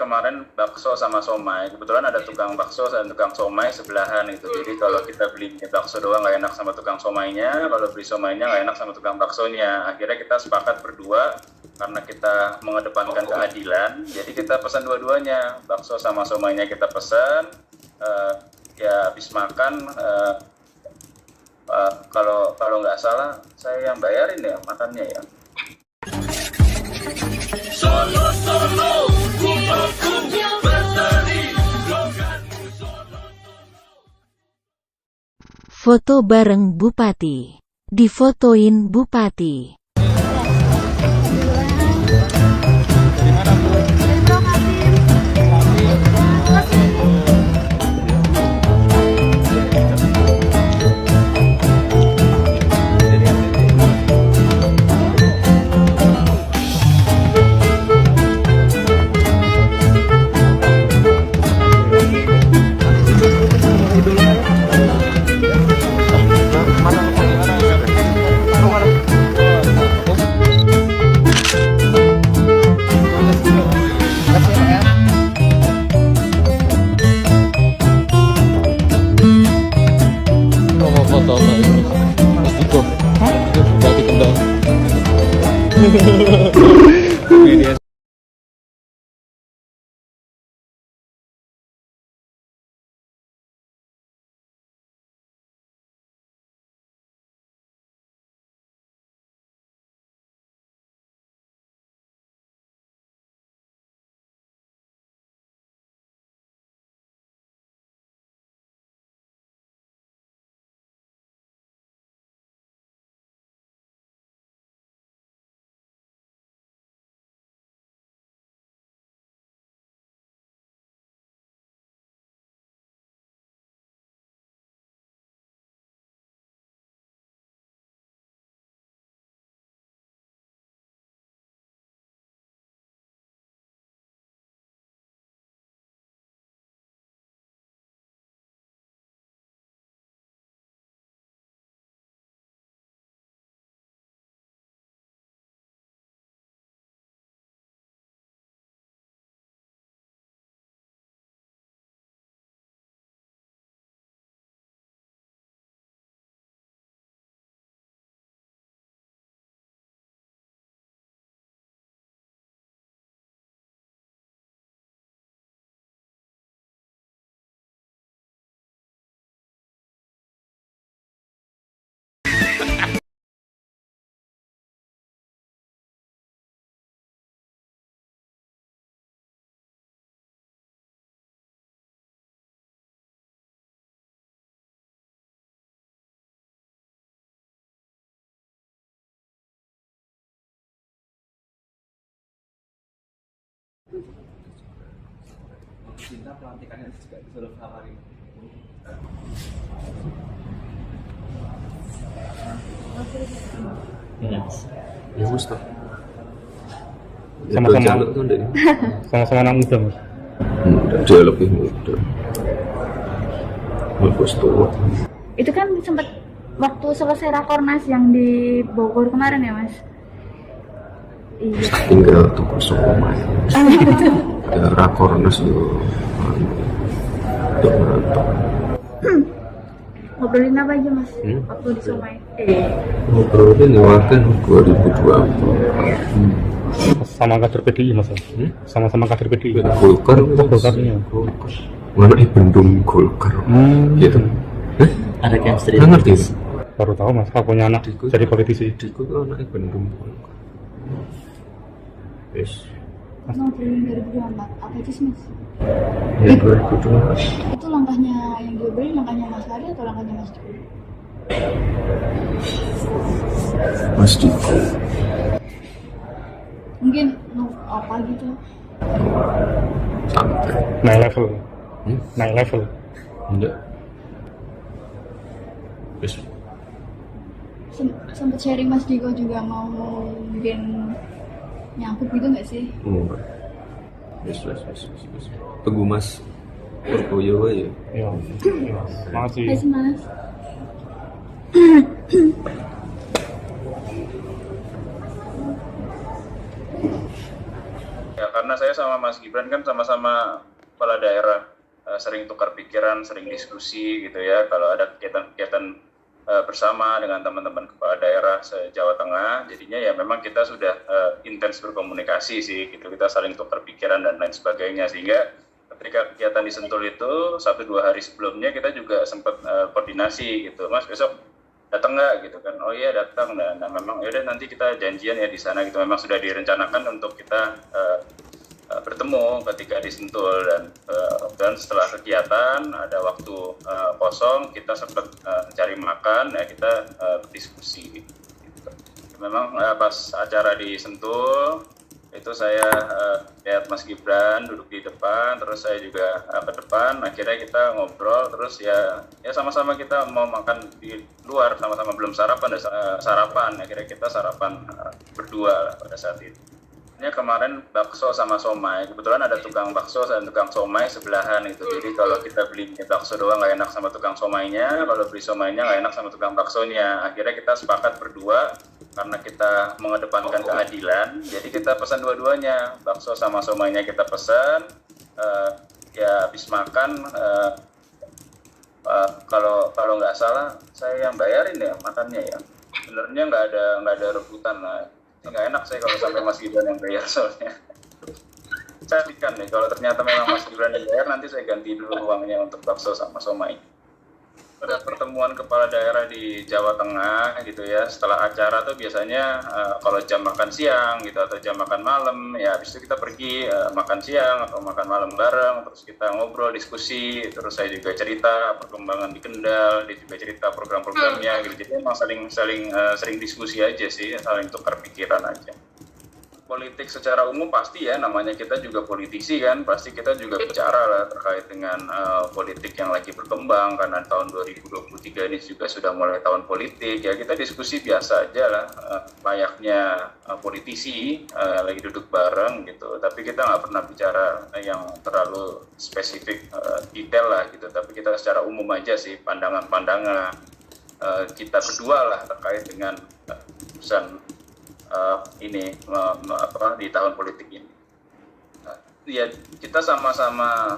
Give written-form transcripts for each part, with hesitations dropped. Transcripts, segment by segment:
kemarin bakso sama somai. Kebetulan ada tukang bakso dan tukang somai sebelahan itu. Jadi kalau kita beli bakso doang nggak enak sama tukang somainya, kalau beli somainya nggak enak sama tukang baksonya. Akhirnya kita sepakat berdua karena kita mengedepankan keadilan. Jadi kita pesan dua-duanya, bakso sama somainya kita pesan. Ya habis makan. Kalau nggak salah saya yang bayarin ya makannya ya. Solo, bertani, Foto bareng Bupati. Difotoin Bupati. Cinta pelantikannya juga disuruh hari. Ya wis toh. Sama-sama sama-sama anak muda mas. Dia lebih muda. Bagus tua. Itu kan sempat waktu selesai rakornas yang di Bogor kemarin ya mas. Iya. Tinggal tunggu somai. Ya rakornas yo. Ngobrolin apa aja mas? Waktu di Somai. Ngobrolin wakil 2020. Sama kader PDI mas. Sama-sama kader PDI. Golkar. Golkarnya. Mana Bendung Golkar. Gitu. Ada chemistry. Nggak ngerti. Baru tahu mas, aku punya anak jadi politisi. Diku tuh anaknya Bendung Golkar. Yes. Ngobrolin 2024 apa aja sih mas? Ya 2024. Itu langkahnya yang diobrolin langkahnya Mas Hari atau langkahnya Mas Diko? Mas Diko. Mungkin apa gitu? Santai. Naik level. Naik level. Enggak. Yes. Sempat sharing Mas Diko juga mau mungkin nyangkut gitu nggak sih? Enggak. Yes. Tunggu Mas Purboyo ya. Iya. Makasih. Hai Mas. Ya karena karena saya sama Mas Gibran kan sama-sama kepala daerah, sering tukar pikiran, sering diskusi gitu ya. Kalau ada kegiatan-kegiatan bersama dengan teman-teman kepala daerah se-Jawa Tengah, jadinya ya memang kita sudah intens berkomunikasi sih gitu, kita saling tukar pikiran dan lain sebagainya, sehingga ketika kegiatan di Sentul itu 1-2 hari sebelumnya kita juga sempat koordinasi gitu, Mas besok datang nggak gitu kan. Oh iya datang. Nah memang yaudah nanti kita janjian ya di sana gitu, memang sudah direncanakan untuk kita bertemu ketika di Sentul, dan setelah kegiatan ada waktu kosong kita sempat cari makan ya, kita berdiskusi gitu. Memang pas acara di Sentul itu saya lihat Mas Gibran duduk di depan, terus saya juga ke depan, akhirnya kita ngobrol, terus ya sama-sama kita mau makan di luar, sama-sama belum sarapan, akhirnya kita sarapan berdua lah pada saat itu. Kemarin bakso sama somai, kebetulan ada tukang bakso dan tukang somai sebelahan itu, jadi kalau kita beli bakso doang nggak enak sama tukang somainya, kalau beli somainya nggak enak sama tukang baksonya. Akhirnya kita sepakat berdua, karena kita mengedepankan keadilan, jadi kita pesan dua-duanya, bakso sama somainya kita pesan. Ya habis makan, kalau nggak salah saya yang bayarin ya makannya ya, sebenarnya nggak ada rebutan lah. Nggak enak saya kalau sampai Mas Gibran yang bayar, soalnya saya pikan nih kalau ternyata memang Mas Gibran yang bayar, nanti saya ganti dulu uangnya untuk bakso sama somai. Pada pertemuan kepala daerah di Jawa Tengah gitu ya, setelah acara tuh biasanya kalau jam makan siang gitu atau jam makan malam ya, habis itu kita pergi makan siang atau makan malam bareng, terus kita ngobrol diskusi, terus saya juga cerita perkembangan di Kendal, dia juga cerita program-programnya gitu. Jadi emang sering diskusi aja sih, saling tukar pikiran aja. Politik secara umum pasti ya, namanya kita juga politisi kan, pasti kita juga bicara lah terkait dengan politik yang lagi berkembang, karena tahun 2023 ini juga sudah mulai tahun politik ya, kita diskusi biasa aja lah, layaknya politisi lagi duduk bareng gitu, tapi kita nggak pernah bicara yang terlalu spesifik detail lah gitu, tapi kita secara umum aja sih pandangan-pandangan kita berdua lah terkait dengan urusan ini di tahun politik ini. Ya kita sama-sama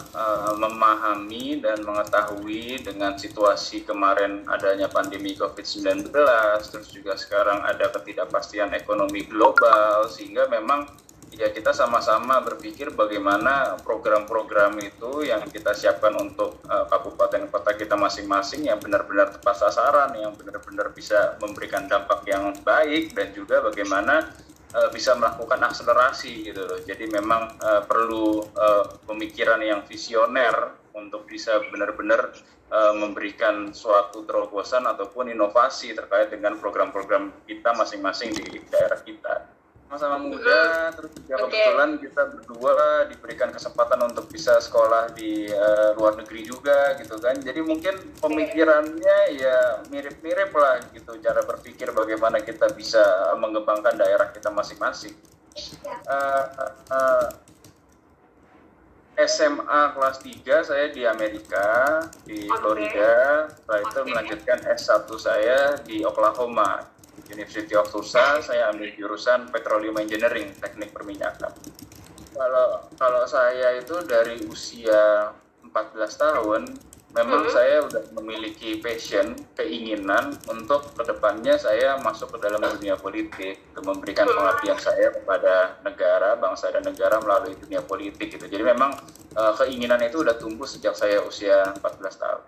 memahami dan mengetahui dengan situasi kemarin adanya pandemi COVID-19, terus juga sekarang ada ketidakpastian ekonomi global, sehingga memang ya kita sama-sama berpikir bagaimana program-program itu yang kita siapkan untuk kabupaten kota kita masing-masing yang benar-benar tepat sasaran, yang benar-benar bisa memberikan dampak yang baik, dan juga bagaimana bisa melakukan akselerasi gitu loh. Jadi memang perlu pemikiran yang visioner untuk bisa benar-benar memberikan suatu terobosan ataupun inovasi terkait dengan program-program kita masing-masing di daerah kita. Sama-sama muda, terus juga kebetulan kita berdua diberikan kesempatan untuk bisa sekolah di luar negeri juga gitu kan. Jadi mungkin pemikirannya ya mirip-mirip lah gitu, cara berpikir bagaimana kita bisa mengembangkan daerah kita masing-masing. SMA kelas 3 saya di Amerika, di Florida, setelah itu melanjutkan S1 saya di Oklahoma, University of Tulsa. Saya ambil jurusan Petroleum Engineering, teknik perminyakan. Kalau saya itu dari usia 14 tahun, memang saya udah memiliki passion, keinginan untuk kedepannya saya masuk ke dalam dunia politik, untuk memberikan pengabdian saya kepada negara, bangsa dan negara melalui dunia politik gitu. Jadi memang keinginan itu udah tumbuh sejak saya usia 14 tahun.